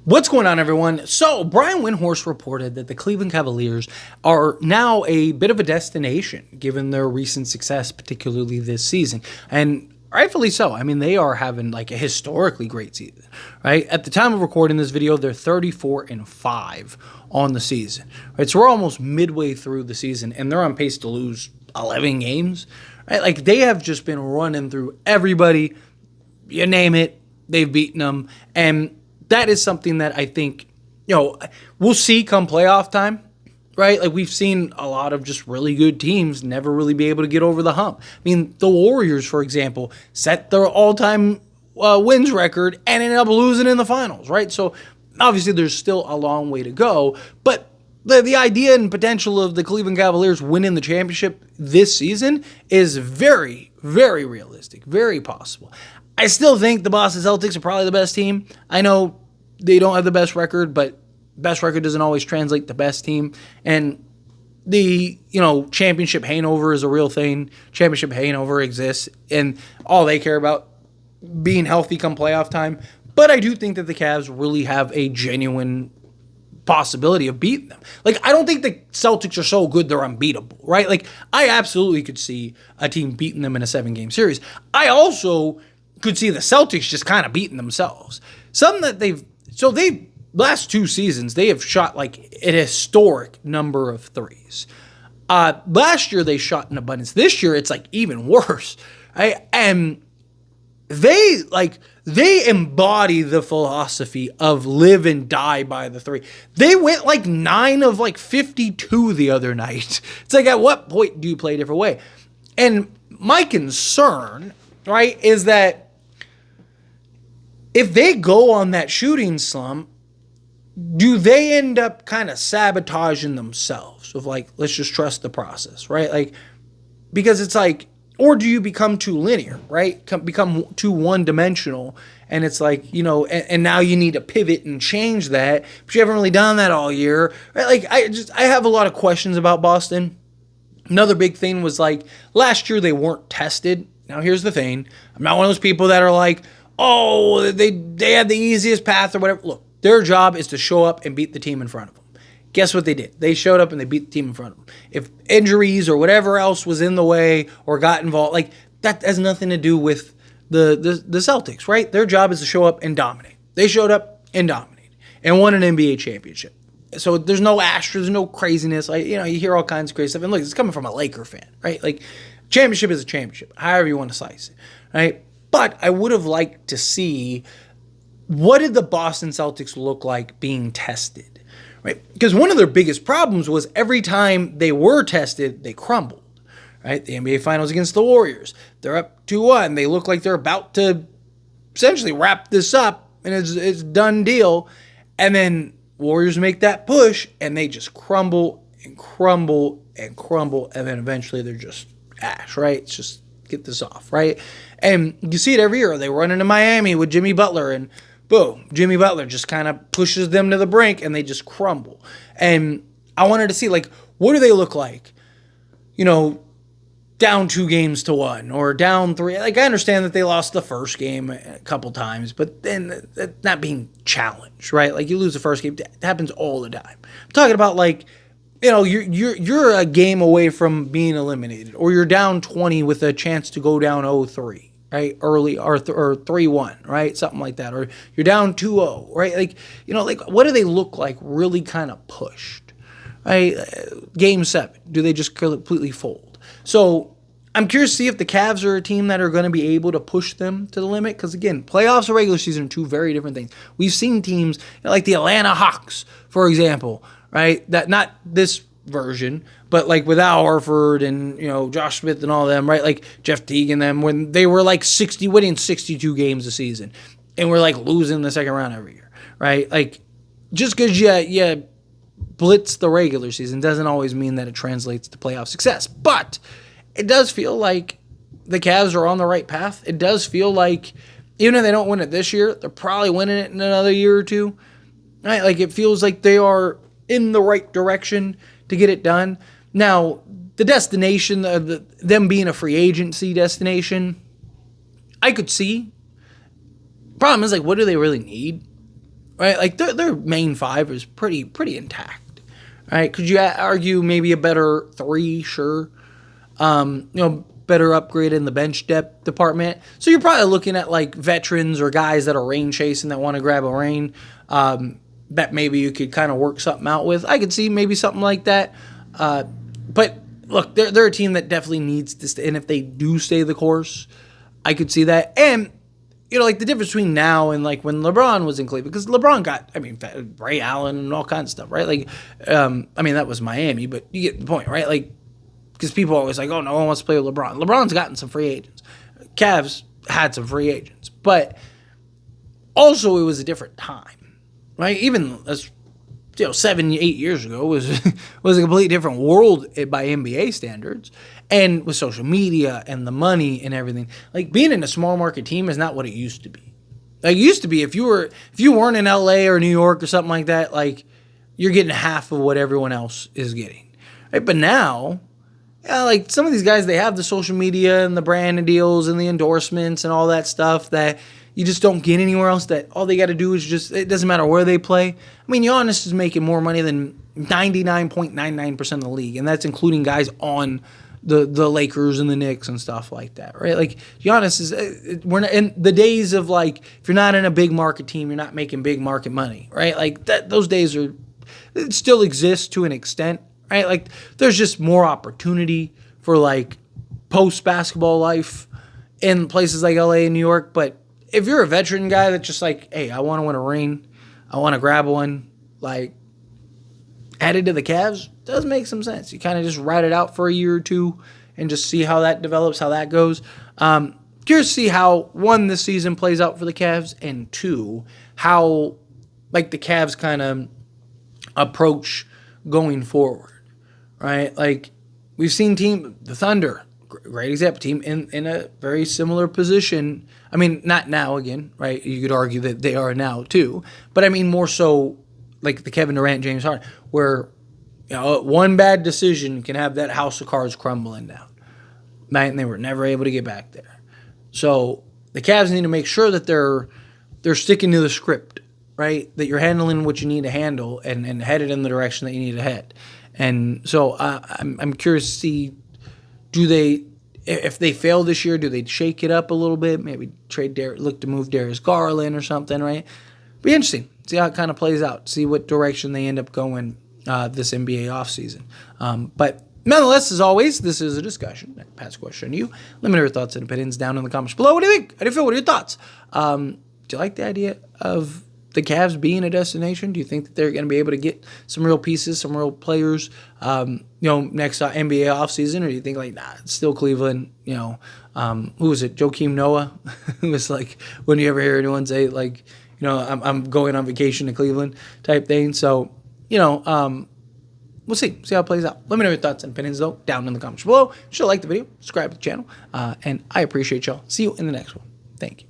What's going on, everyone? So, Brian Windhorst reported that the Cleveland Cavaliers are now a bit of a destination, given their recent success, particularly this season. And rightfully so. I mean, they are having like a historically great season, right? At the time of recording this video, they're 34-5 on the season, right? So we're almost midway through the season, and they're on pace to lose 11 games, right? Like, they have just been running through everybody. You name it, they've beaten them. And that is something that I think, we'll see come playoff time, right? Like, we've seen a lot of just really good teams never really be able to get over the hump. I mean, the Warriors, for example, set their all-time wins record and ended up losing in the finals, right? So, obviously, there's still a long way to go, but the idea and potential of the Cleveland Cavaliers winning the championship this season is very, very realistic, very possible. I still think the Boston Celtics are probably the best team. I know they don't have the best record, but best record doesn't always translate to best team. And the, championship hangover is a real thing. Championship hangover exists, and all they care about being healthy come playoff time. But I do think that the Cavs really have a genuine possibility of beating them. Like, I don't think the Celtics are so good they're unbeatable, right? Like, I absolutely could see a team beating them in a 7-game series. I also could see the Celtics just kind of beating themselves. Something that last 2 seasons, they have shot like an historic number of threes. Last year they shot in abundance. This year it's like even worse. And they embody the philosophy of live and die by the three. They went like 9 of like 52 the other night. It's like, at what point do you play a different way? And my concern, right, is that if they go on that shooting slump, do they end up kind of sabotaging themselves of like, let's just trust the process, right? Like, because it's like, or do you become too linear, right? Become too one-dimensional, and it's like, and now you need to pivot and change that, but you haven't really done that all year, right? Like, I have a lot of questions about Boston. Another big thing was like, last year they weren't tested. Now, here's the thing. I'm not one of those people that are like, oh, they had the easiest path or whatever. Look, their job is to show up and beat the team in front of them. Guess what they did? They showed up and they beat the team in front of them. If injuries or whatever else was in the way or got involved, like, that has nothing to do with the Celtics, right? Their job is to show up and dominate. They showed up and dominated and won an NBA championship. So there's no asterisk, there's no craziness. Like, you hear all kinds of crazy stuff. And look, it's coming from a Laker fan, right? Like, championship is a championship, however you want to slice it, right? But I would have liked to see, what did the Boston Celtics look like being tested, right? Because one of their biggest problems was every time they were tested, they crumbled, right? The NBA Finals against the Warriors, they're up 2-1. They look like they're about to essentially wrap this up, and it's done deal. And then Warriors make that push, and they just crumble and crumble and crumble, and then eventually they're just ash, right? It's just, get this off, right? And you see it every year. They run into Miami with Jimmy Butler, and boom, Jimmy Butler just kind of pushes them to the brink, and they just crumble. And I wanted to see, like, what do they look like? Down 2-1 or down 3. Like, I understand that they lost the first game a couple times, but then not being challenged, right? Like, you lose the first game. That happens all the time. I'm talking about, like, you're a game away from being eliminated, or you're down 20 with a chance to go down 0-3, right? Early, or 3-1, right? Something like that. Or you're down 2-0, right? Like, what do they look like really kind of pushed, right? Game 7, do they just completely fold? So I'm curious to see if the Cavs are a team that are going to be able to push them to the limit. Because, again, playoffs and regular season are 2 very different things. We've seen teams like the Atlanta Hawks, for example, right? That, not this version, but like with Al Horford and, Josh Smith and all them, right? Like Jeff Teague and them, when they were like winning 62 games a season, and we're like losing the second round every year, right? Like, just because you blitz the regular season doesn't always mean that it translates to playoff success. But it does feel like the Cavs are on the right path. It does feel like, even if they don't win it this year, they're probably winning it in another year or two, right? Like, it feels like they are in the right direction to get it done. Now, the destination, them being a free agency destination, I could see. Problem is, like, what do they really need? right? Like their main five is pretty intact, right? Could you argue maybe a better three? Sure. Better upgrade in the bench depth department. So you're probably looking at like veterans or guys that are rain chasing that want to grab a rain. That maybe you could kind of work something out with. I could see maybe something like that. But look, they're a team that definitely needs to stay. And if they do stay the course, I could see that. And, like the difference between now and like when LeBron was in Cleveland, because LeBron got, Ray Allen and all kinds of stuff, right? Like, that was Miami, but you get the point, right? Like, because people are always like, oh, no one wants to play with LeBron. LeBron's gotten some free agents. Cavs had some free agents. But also it was a different time, right? Even as 7, 8 years ago was a completely different world by NBA standards, and with social media and the money and everything. Like being in a small market team is not what it used to be. Like it used to be if you weren't in LA or New York or something like that, like you're getting half of what everyone else is getting. Right? But now, like some of these guys, they have the social media and the brand deals and the endorsements and all that stuff that you just don't get anywhere else. That all they got to do is it doesn't matter where they play. Giannis is making more money than 99.99% of the league, and that's including guys on the Lakers and the Knicks and stuff like that, right? Like Giannis is, we're not in the days of like, if you're not in a big market team, you're not making big market money, right? Like those days it still exists to an extent, right? Like there's just more opportunity for like post basketball life in places like LA and New York. But if you're a veteran guy that's just like, hey, I want to win a ring, I want to grab one, like added to the Cavs, does make some sense. You kind of just ride it out for a year or two and just see how that develops, how that goes. Curious to see how, one, this season plays out for the Cavs, and two, how like the Cavs kind of approach going forward, right? Like we've seen the Thunder, great example, team in a very similar position. Not now again, right? You could argue that they are now too, but more so like the Kevin Durant, James Harden, where one bad decision can have that house of cards crumbling down. And they were never able to get back there. So the Cavs need to make sure that they're sticking to the script, right? That you're handling what you need to handle and headed in the direction that you need to head. And so I'm curious to see, if they fail this year, do they shake it up a little bit? Maybe look to move Darius Garland or something, right? Be interesting. See how it kind of plays out. See what direction they end up going this NBA offseason. But nonetheless, as always, this is a discussion. Pass a question to you. Let me know your thoughts and opinions down in the comments below. What do you think? How do you feel? What are your thoughts? Do you like the idea of the Cavs being a destination? Do you think that they're going to be able to get some real pieces, some real players, next NBA offseason? Or do you think like, nah, it's still Cleveland? Who was it? Joakim Noah? Who was like, when you ever hear anyone say like, I'm going on vacation to Cleveland type thing. So, we'll see how it plays out. Let me know your thoughts and opinions, though, down in the comments below. Should like the video, subscribe to the channel, and I appreciate y'all. See you in the next one. Thank you.